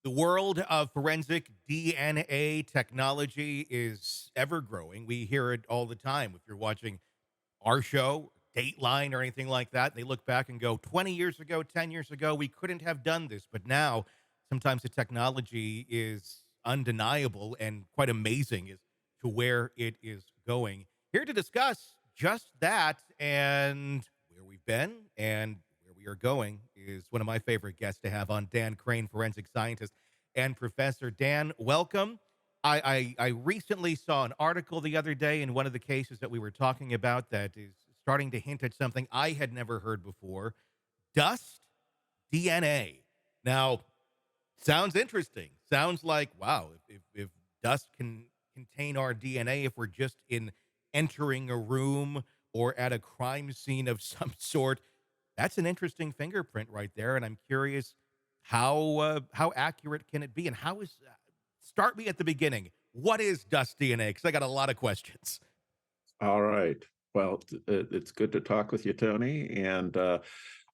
The world of forensic DNA technology is ever growing. We hear it all the time. If you're watching our show, Dateline, or anything like that, they look back and go, 20 years ago, 10 years ago, we couldn't have done this. But now, sometimes the technology is undeniable and quite amazing as to where it is going. Here to discuss just that and where we've been and where we are going is one of my favorite guests to have on, Dan Krane, forensic scientist and professor. Dan, welcome. I recently saw an article the other day in one of the cases that we were talking about that is starting to hint at something I had never heard before: dust DNA. Now, sounds interesting. Sounds like, wow, if dust can contain our DNA, if we're just in entering a room or at a crime scene of some sort, that's an interesting fingerprint right there. And I'm curious how accurate can it be, and how is start me at the beginning. What is dust DNA? Because I got a lot of questions. All right. Well, it's good to talk with you, Tony. And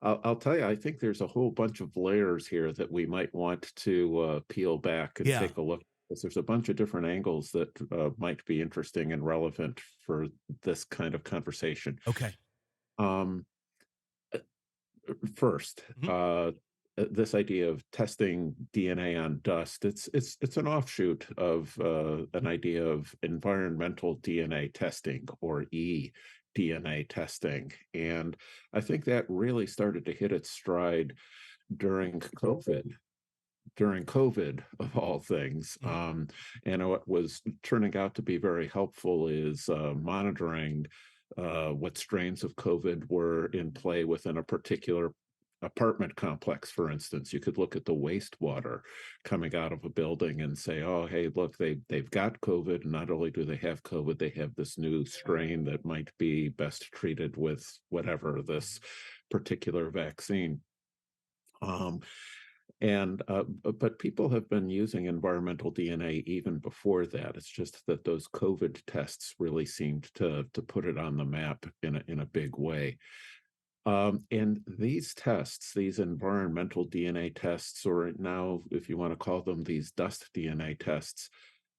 I'll tell you, I think there's a whole bunch of layers here that we might want to peel back and Yeah. take a look. Because there's a bunch of different angles that might be interesting and relevant for this kind of conversation. Okay. Um, First, Mhm. this idea of testing DNA on dust, it's an offshoot of an idea of environmental DNA testing, or eDNA testing. And I think that really started to hit its stride during COVID of all things. Mhm. And what was turning out to be very helpful is monitoring what strains of COVID were in play within a particular apartment complex. For instance, you could look at the wastewater coming out of a building and say, oh, hey, look, they've got COVID. And not only do they have COVID, they have this new strain that might be best treated with whatever this particular vaccine. Um, and but people have been using environmental DNA even before that. It's just that those COVID tests really seemed to put it on the map in a big way. And these tests, these environmental DNA tests, or now, if you want to call them these dust DNA tests,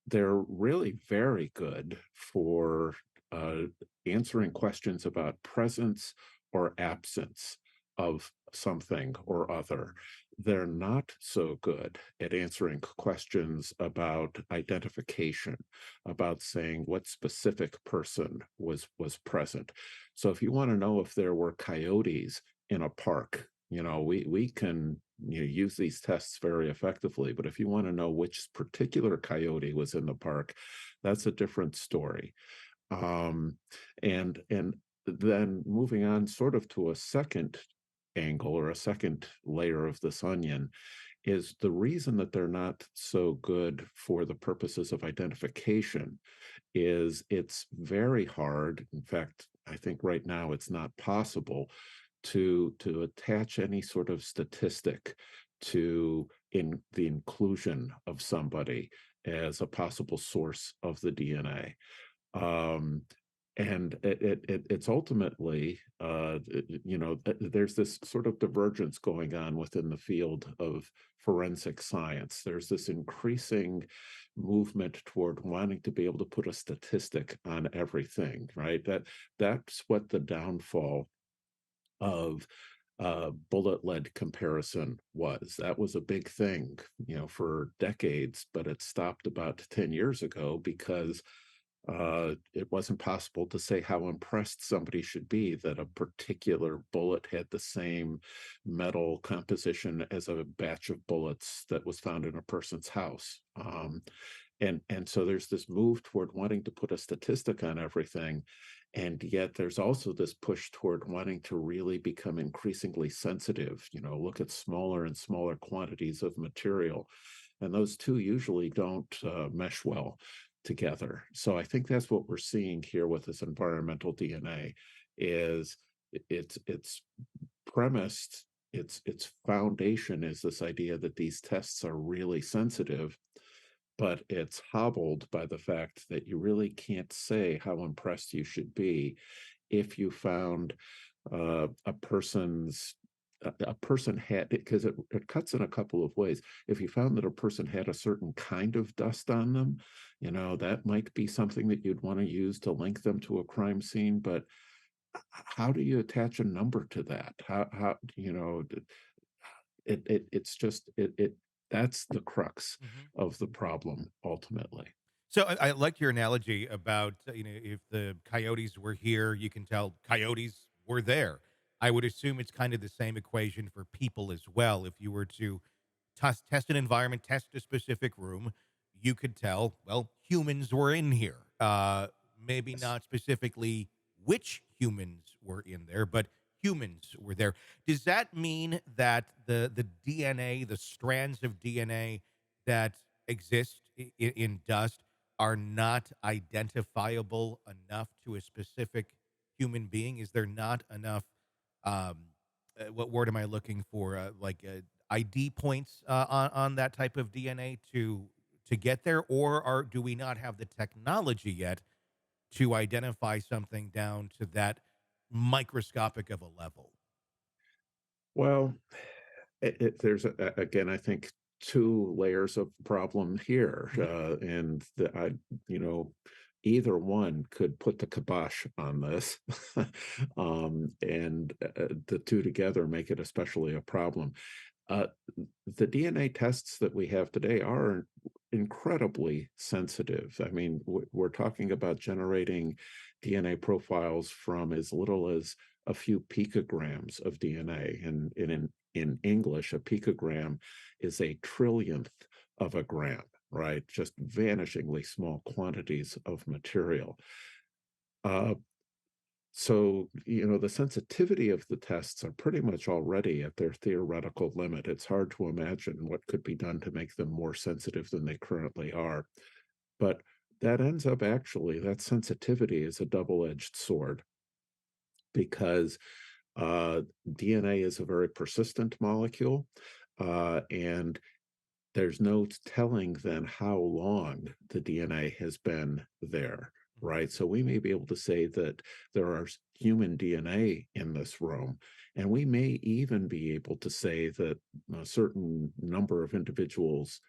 they're really very good for uh, answering questions about presence or absence of something or other. They're not so good at answering questions about identification, about saying what specific person was present. So if you want to know if there were coyotes in a park, we can use these tests very effectively. But if you want to know which particular coyote was in the park, that's a different story. Um, and then moving on sort of to a second angle, or a second layer of this onion, is the reason that they're not so good for the purposes of identification is it's very hard. In fact, I think right now it's not possible to attach any sort of statistic to in the inclusion of somebody as a possible source of the DNA. Um, and it's ultimately, there's this sort of divergence going on within the field of forensic science. There's this increasing movement toward wanting to be able to put a statistic on everything, right? That's what the downfall of bullet lead comparison was. That was a big thing, for decades, but it stopped about 10 years ago because it wasn't possible to say how impressed somebody should be that a particular bullet had the same metal composition as a batch of bullets that was found in a person's house. And so there's this move toward wanting to put a statistic on everything, and yet there's also this push toward wanting to really become increasingly sensitive. Look at smaller and smaller quantities of material, and those two usually don't mesh well together. So I think that's what we're seeing here with this environmental DNA. Is it's premised, its foundation is this idea that these tests are really sensitive, but it's hobbled by the fact that you really can't say how impressed you should be if you found a person's a person had, because it cuts in a couple of ways. If you found that a person had a certain kind of dust on them, that might be something that you'd want to use to link them to a crime scene. But how do you attach a number to that? It's just that's the crux Mhm. of the problem ultimately. So I liked your analogy about if the coyotes were here, you can tell coyotes were there. I would assume it's kind of the same equation for people as well. If you were to test an environment, test a specific room, you could tell, well, humans were in here. Maybe Yes. not specifically which humans were in there, but humans were there. Does that mean that the DNA, the strands of DNA that exist in dust are not identifiable enough to a specific human being? Is there not enough um what word am I looking for? ID points on that type of DNA to get there, or do we not have the technology yet to identify something down to that microscopic of a level? Well, there's again, I think, two layers of problem here, Mhm. and you know, either one could put the kibosh on this, and the two together make it especially a problem. Uh, the DNA tests that we have today are incredibly sensitive. I mean, we're talking about generating DNA profiles from as little as a few picograms of DNA. And in English, a picogram is a trillionth of a gram, right? Just vanishingly small quantities of material. Uh, the sensitivity of the tests are pretty much already at their theoretical limit. It's hard to imagine what could be done to make them more sensitive than they currently are. But that sensitivity is a double-edged sword because uh, DNA is a very persistent molecule, and there's no telling then how long the DNA has been there, Mhm. right? So we may be able to say that there are human DNA in this room, and we may even be able to say that a certain number of individuals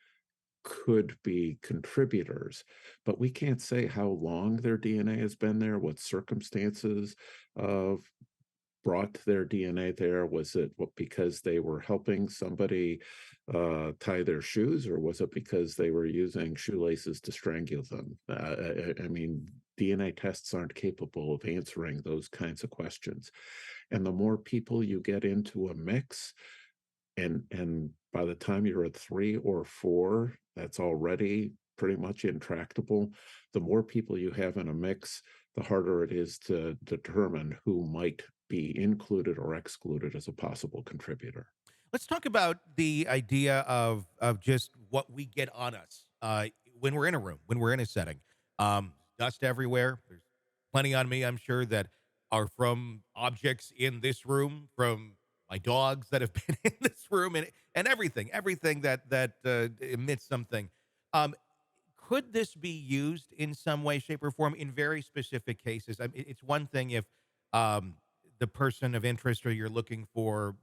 could be contributors, but we can't say how long their DNA has been there, what circumstances of brought their DNA there? Was it because they were helping somebody tie their shoes, or was it because they were using shoelaces to strangle them? I mean, DNA tests aren't capable of answering those kinds of questions. And the more people you get into a mix, and by the time you're at 3 or 4, that's already pretty much intractable. The more people you have in a mix, the harder it is to determine who might be included or excluded as a possible contributor. Let's talk about the idea of just what we get on us when we're in a room, when we're in a setting. Dust everywhere. There's plenty on me, I'm sure, that are from objects in this room, from my dogs that have been in this room, and everything that emits something. Um, could this be used in some way, shape, or form in very specific cases? I mean, it's one thing if um, the person of interest or you're looking for,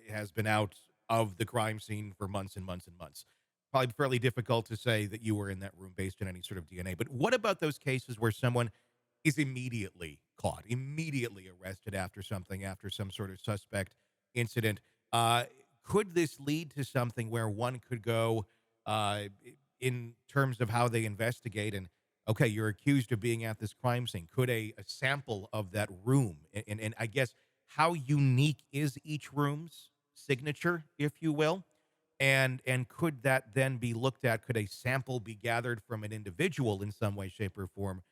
has been out of the crime scene for months and months and months. Probably fairly difficult to say that you were in that room based on any sort of DNA. But what about those cases where someone is immediately caught, immediately arrested after something, after some sort of suspect incident? Uh, could this lead to something where one could go uh, in terms of how they investigate and okay, you're accused of being at this crime scene. Could a sample of that room and I guess how unique is each room's signature, if you will? And could that then be looked at? Could a sample be gathered from an individual in some way, shape, or form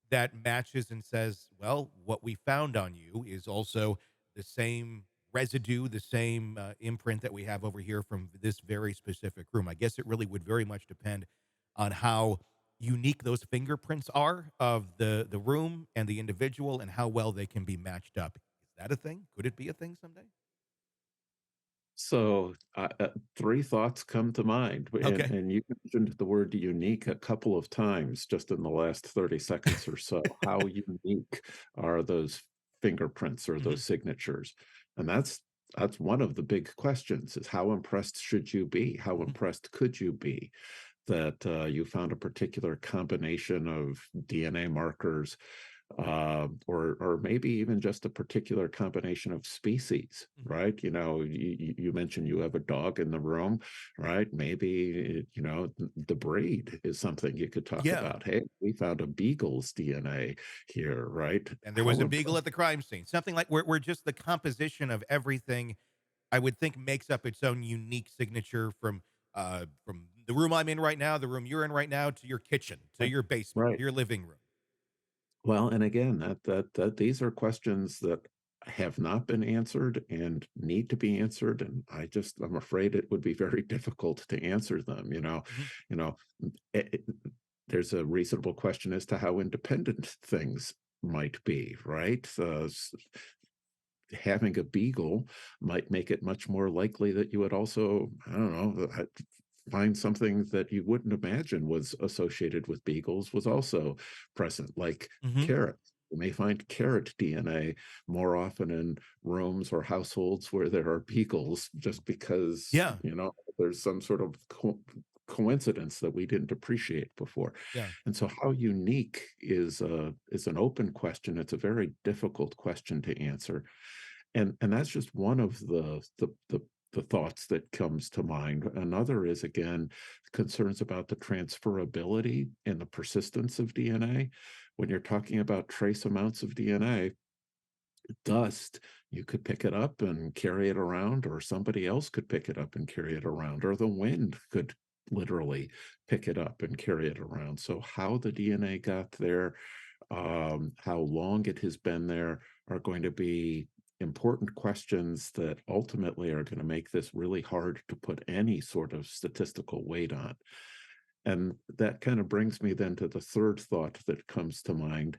that matches and says, well, what we found on you is also the same residue, the same imprint that we have over here from this very specific room. I guess it really would very much depend on how unique those fingerprints are of the room and the individual and how well they can be matched up. Is that a thing? Could it be a thing someday? So, 3 thoughts come to mind, Okay. and you mentioned the word unique a couple of times just in the last 30 seconds or so. How unique are those fingerprints or Mhm. those signatures? And that's one of the big questions is how impressed should you be? How Mhm. impressed could you be that you found a particular combination of DNA markers, or maybe even just a particular combination of species, Mhm. right? You mentioned you have a dog in the room, right? Maybe the breed is something you could talk Yeah. about. Hey, we found a beagle's DNA here, right? And there was How a beagle at impressive. the crime scene. Something like where just the composition of everything, I would think, makes up its own unique signature from the room I'm in right now, the room you're in right now, to your kitchen, to Right. your basement, Right. to your living room. Well, and again, that these are questions that have not been answered and need to be answered, and I'm afraid it would be very difficult to answer them. Mhm. You know, it, it- there's a reasonable question as to how independent things might be, right? Having a beagle might make it much more likely that you would also, I don't know, find something that you wouldn't imagine was associated with beagles was also present, like Mhm. carrots. You may find carrot DNA more often in rooms or households where there are beagles, just because, Yeah. there's some sort of coincidence that we didn't appreciate before. Yeah. And so how unique is an open question. It's a very difficult question to answer, and that's just one of the thoughts that comes to mind. Another is, again, concerns about the transferability and the persistence of DNA. When you're talking about trace amounts of DNA, dust, you could pick it up and carry it around, or somebody else could pick it up and carry it around, or the wind could literally pick it up and carry it around. So how the DNA got there, how long it has been there, are going to be important questions that ultimately are going to make this really hard to put any sort of statistical weight on. And that kind of brings me then to the third thought that comes to mind,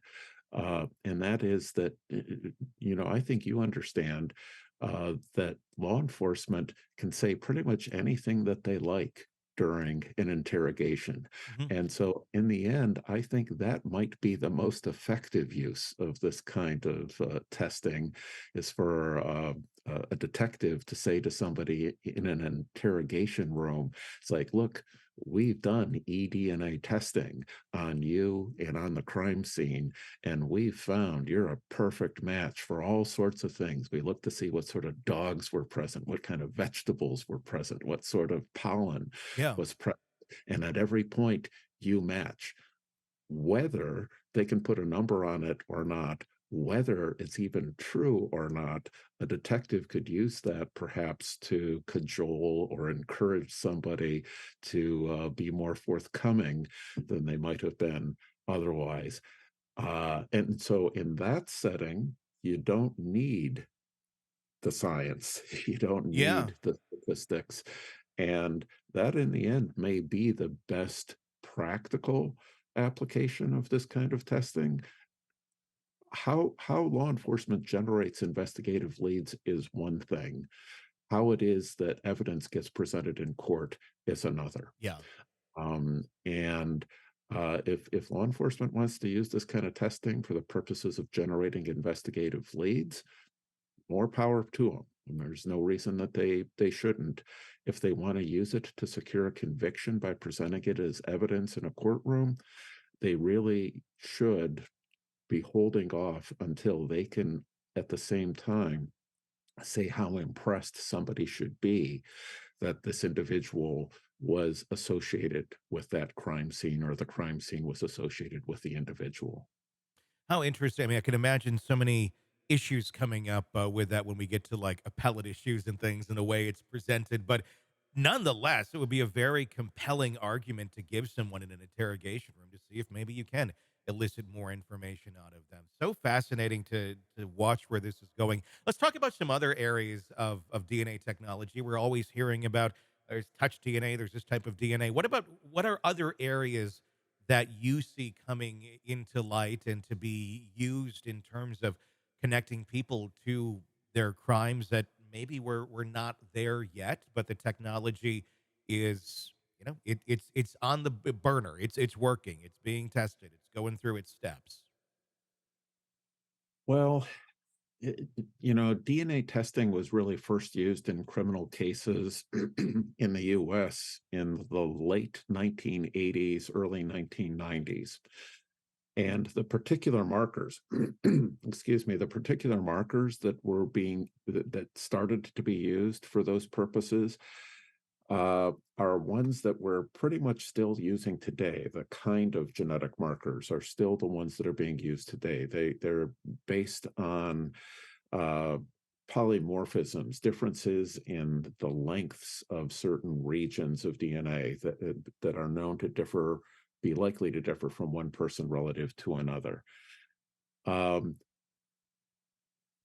and that is that, I think you understand that law enforcement can say pretty much anything that they like during an interrogation. Mhm. And so, in the end, I think that might be the most effective use of this kind of testing is for a detective to say to somebody in an interrogation room, it's like, look, we've done eDNA testing on you and on the crime scene, and we've found you're a perfect match for all sorts of things. We look to see what sort of dogs were present, what kind of vegetables were present, what sort of pollen Yeah. was present. And at every point, you match. Whether they can put a number on it or not, whether it's even true or not, a detective could use that perhaps to cajole or encourage somebody to be more forthcoming than they might have been otherwise. And so, in that setting, you don't need the science, you don't Yeah. need the statistics. And that, in the end, may be the best practical application of this kind of testing. How law enforcement generates investigative leads is one thing. How it is that evidence gets presented in court is another. Yeah. And if law enforcement wants to use this kind of testing for the purposes of generating investigative leads, more power to them. And there's no reason that they shouldn't. If they want to use it to secure a conviction by presenting it as evidence in a courtroom, they really should be holding off until they can, at the same time, say how impressed somebody should be that this individual was associated with that crime scene, or the crime scene was associated with the individual. How interesting. I mean, I can imagine so many issues coming up with that when we get to like appellate issues and things and the way it's presented. But nonetheless, it would be a very compelling argument to give someone in an interrogation room to see if maybe you can elicit more information out of them. So fascinating to watch where this is going. Let's talk about some other areas of DNA technology. We're always hearing about there's touch DNA, there's this type of DNA. What are other areas that you see coming into light and to be used in terms of connecting people to their crimes that maybe we're not there yet, but the technology is, it's on the burner. It's working. It's being tested. It's going through its steps. Well, DNA testing was really first used in criminal cases in the US in the late 1980s, early 1990s. And the particular markers, excuse me, the particular markers that started to be used for those purposes are ones that we're pretty much still using today. The kind of genetic markers are still the ones that are being used today. They're based on uh, polymorphisms, differences in the lengths of certain regions of DNA that are known to differ, be likely to differ from one person relative to another. Um,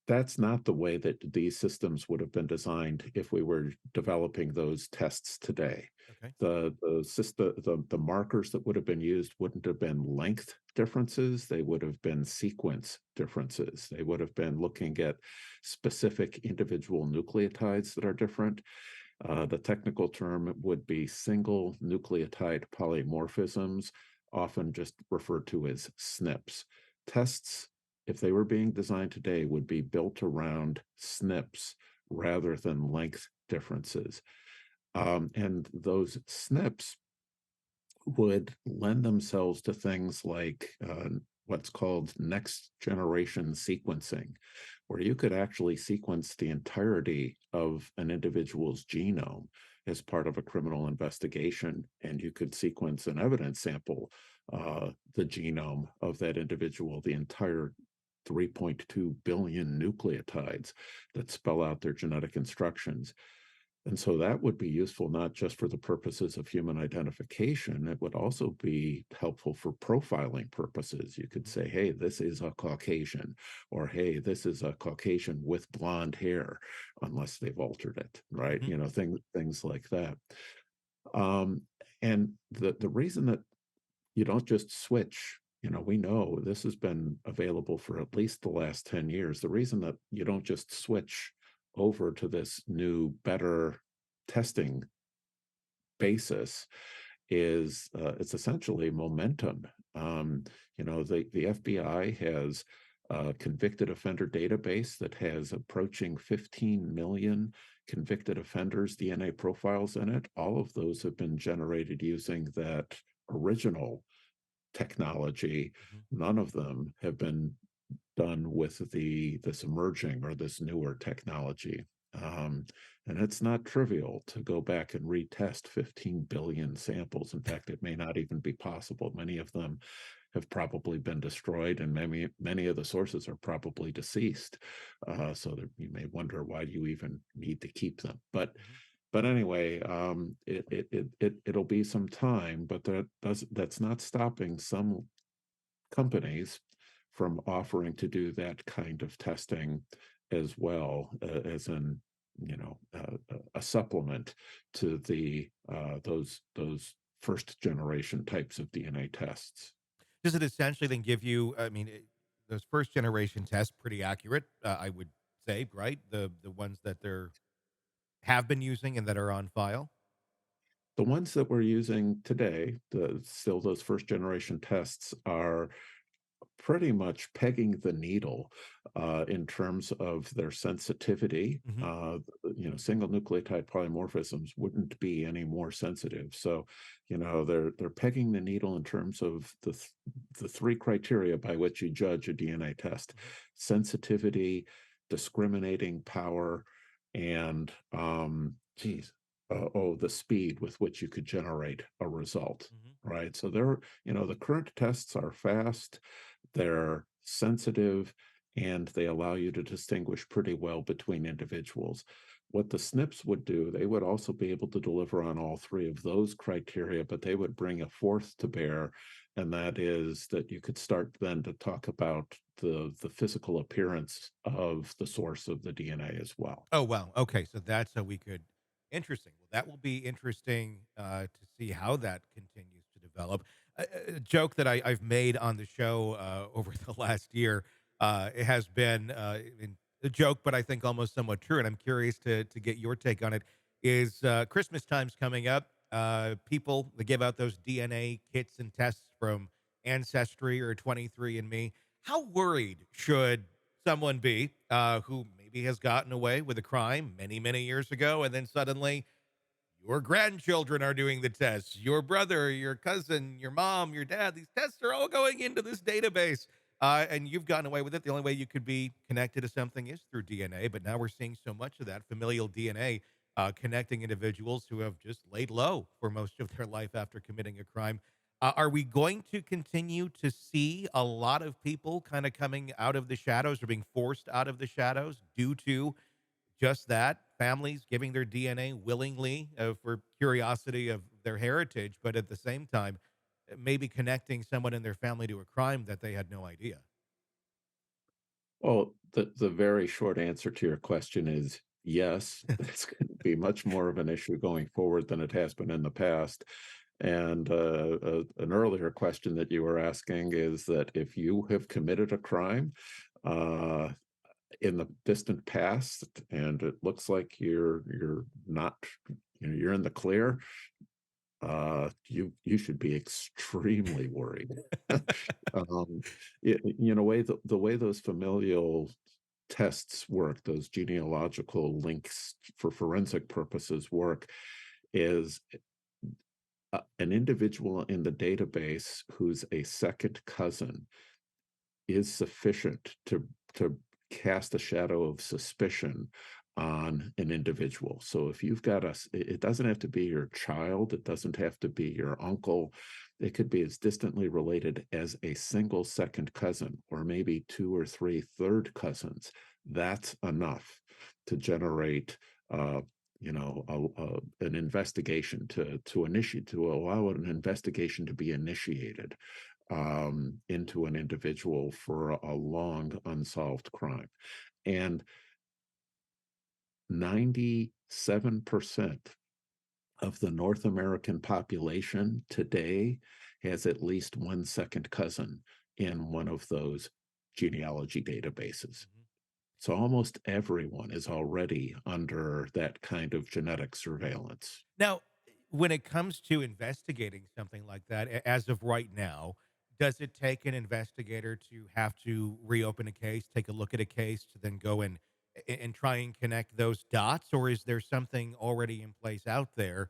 that's not the way that these systems would have been designed if we were developing those tests today. Okay. The markers that would have been used wouldn't have been length differences, they would have been sequence differences. They would have been looking at specific individual nucleotides that are different. The technical term would be single nucleotide polymorphisms, often just referred to as SNPs. Tests, if they were being designed today, would be built around SNPs rather than length differences. And those SNPs would lend themselves to things like what's called next generation sequencing, where you could actually sequence the entirety of an individual's genome as part of a criminal investigation. And you could sequence an evidence sample, the genome of that individual, the entire 3.2 billion nucleotides that spell out their genetic instructions. And so that would be useful not just for the purposes of human identification, it would also be helpful for profiling purposes. You could Mhm. say, hey, this is a Caucasian, or hey, this is a Caucasian with blonde hair, unless they've altered it, right? Mhm. Things like that. Um, and the reason that you don't just switch, we know this has been available for at least the last 10 years. The reason that you don't just switch over to this new, better testing basis is it's essentially momentum. Um, the FBI has a convicted offender database that has approaching 15 million convicted offenders' DNA profiles in it. All of those have been generated using that original technology. Mhm. None of them have been done with this emerging or this newer technology. Um, and it's not trivial to go back and retest 15 billion samples. In fact, it may not even be possible. Many of them have probably been destroyed, and many of the sources are probably deceased. So that you may wonder, why do you even need to keep them? Mhm. But anyway, it'll be some time, but that's not stopping some companies from offering to do that kind of testing as well, as in a supplement to the those first generation types of DNA tests. Does it essentially then give you, I mean, those first generation tests pretty accurate, I would say, right? The ones that they're have been using and that are on file? The ones that we're using today, still those first generation tests, are pretty much pegging the needle in terms of their sensitivity. Mhm. Single nucleotide polymorphisms wouldn't be any more sensitive. So, they're pegging the needle in terms of the three criteria by which you judge a DNA test: Mhm. sensitivity, discriminating power, and the speed with which you could generate a result. Mhm. Right. So the current tests are fast, they're sensitive, and they allow you to distinguish pretty well between individuals. What the SNPs would do, they would also be able to deliver on all three of those criteria, but they would bring a fourth to bear, and that is that you could start then to talk about the physical appearance of the source of the DNA as well. Oh, wow. Okay, so that's how we could interesting. Well, that will be interesting, to see how that continues to develop. A joke that I've made on the show, over the last year, it has been, a joke, but I think almost somewhat true, and I'm curious to get your take on it, is, Christmas time's coming up. People, they give out those DNA kits and tests from Ancestry or 23andMe. How worried should someone be who maybe has gotten away with a crime many, many years ago, and then suddenly your grandchildren are doing the tests, your brother, your cousin, your mom, your dad. These tests are all going into this database. And you've gotten away with it. The only way you could be connected to something is through DNA. But now we're seeing so much of that familial DNA connecting individuals who have just laid low for most of their life after committing a crime. Are we going to continue to see a lot of people kind of coming out of the shadows or being forced out of the shadows due to just that, families giving their DNA willingly for curiosity of their heritage, but at the same time, maybe connecting someone in their family to a crime that they had no idea? Well, the very short answer to your question is yes. It's going to be much more of an issue going forward than it has been in the past. And an earlier question that you were asking is that if you have committed a crime uh, in the distant past, and it looks like you're not, you're in the clear, you should be extremely worried. um, the way those familial tests work, those genealogical links for forensic purposes work, is an individual in the database who's a second cousin is sufficient to cast a shadow of suspicion on an individual. So if you've got it doesn't have to be your child, it doesn't have to be your uncle. It could be as distantly related as a single second cousin, or maybe two or three third cousins. That's enough to generate an investigation to allow an investigation to be initiated into an individual for a long unsolved crime. And 97% of the North American population today has at least one second cousin in one of those genealogy databases. Mhm. So almost everyone is already under that kind of genetic surveillance. Now, when it comes to investigating something like that, as of right now, does it take an investigator to have to reopen a case, take a look at a case, to then go and try and connect those dots, or is there something already in place out there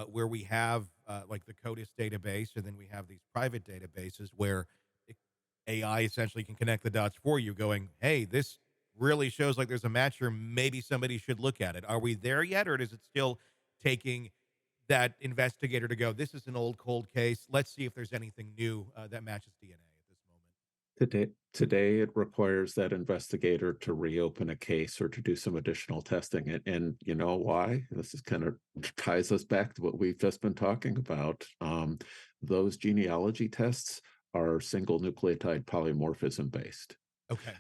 where we have like the CODIS database, and then we have these private databases where it, AI essentially can connect the dots for you, going, "Hey, this really shows like there's a match here. Maybe somebody should look at it." Are we there yet, or is it still taking that investigator to go, "This is an old cold case. Let's see if there's anything new that matches DNA at this moment"? Today, it requires that investigator to reopen a case or to do some additional testing. And you know why? This is kind of ties us back to what we've just been talking about. Those genealogy tests are single nucleotide polymorphism based. Okay.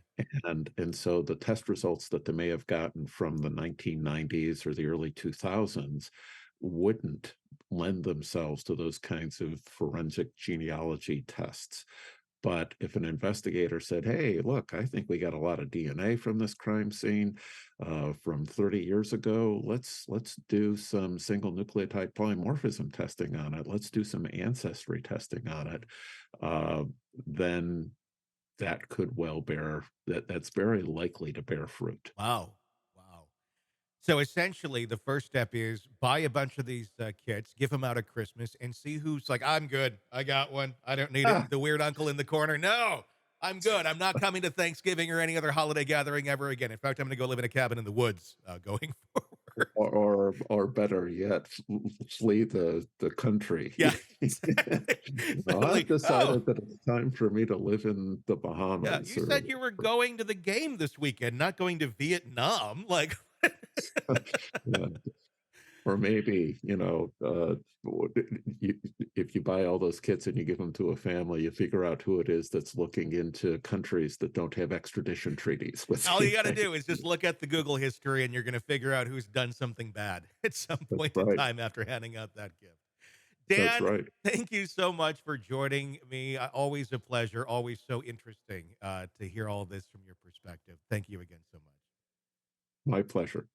And so the test results that they may have gotten from the 1990s or the early 2000s wouldn't lend themselves to those kinds of forensic genealogy tests. But if an investigator said, "Hey, look, I think we got a lot of DNA from this crime scene from 30 years ago. Let's do some single nucleotide polymorphism testing on it. Let's do some ancestry testing on it," uh, then that could well bear that's very likely to bear fruit. Wow. Wow. So essentially, the first step is buy a bunch of these kits, give them out at Christmas, and see who's like, "I'm good. I got one. I don't need it." Ah, The weird uncle in the corner, "No, I'm good. I'm not coming to Thanksgiving or any other holiday gathering ever again. In fact, I'm going to go live in a cabin in the woods going forward." or better yet, flee the country. Yeah, exactly. I've Suddenly, oh, decided that it's time for me to live in the yeah, Bahamas you said you were going to the game this weekend, not going to Vietnam. Like, yeah. Or maybe, you, if you buy all those kits and you give them to a family, you figure out who it is that's looking into countries that don't have extradition treaties with all the you got to United do is just States. look at the Google history and you're going to figure out who's done something bad at some That's point in right. time after handing out that gift. That's Dan, right. thank you so much for joining me. Always a pleasure. Always so interesting to hear all of this from your perspective. Thank you again so much. My pleasure.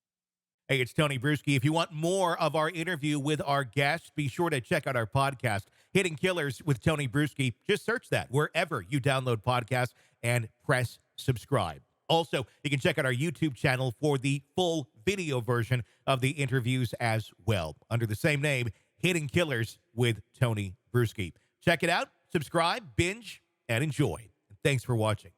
Hey, it's Tony Brueski. If you want more of our interview with our guests, be sure to check out our podcast, Hitting Killers with Tony Brueski. Just search that wherever you download podcasts and press subscribe. Also, you can check out our YouTube channel for the full video version of the interviews as well, under the same name, Hidden Killers with Tony Brueski. Check it out, subscribe, binge, and enjoy. Thanks for watching.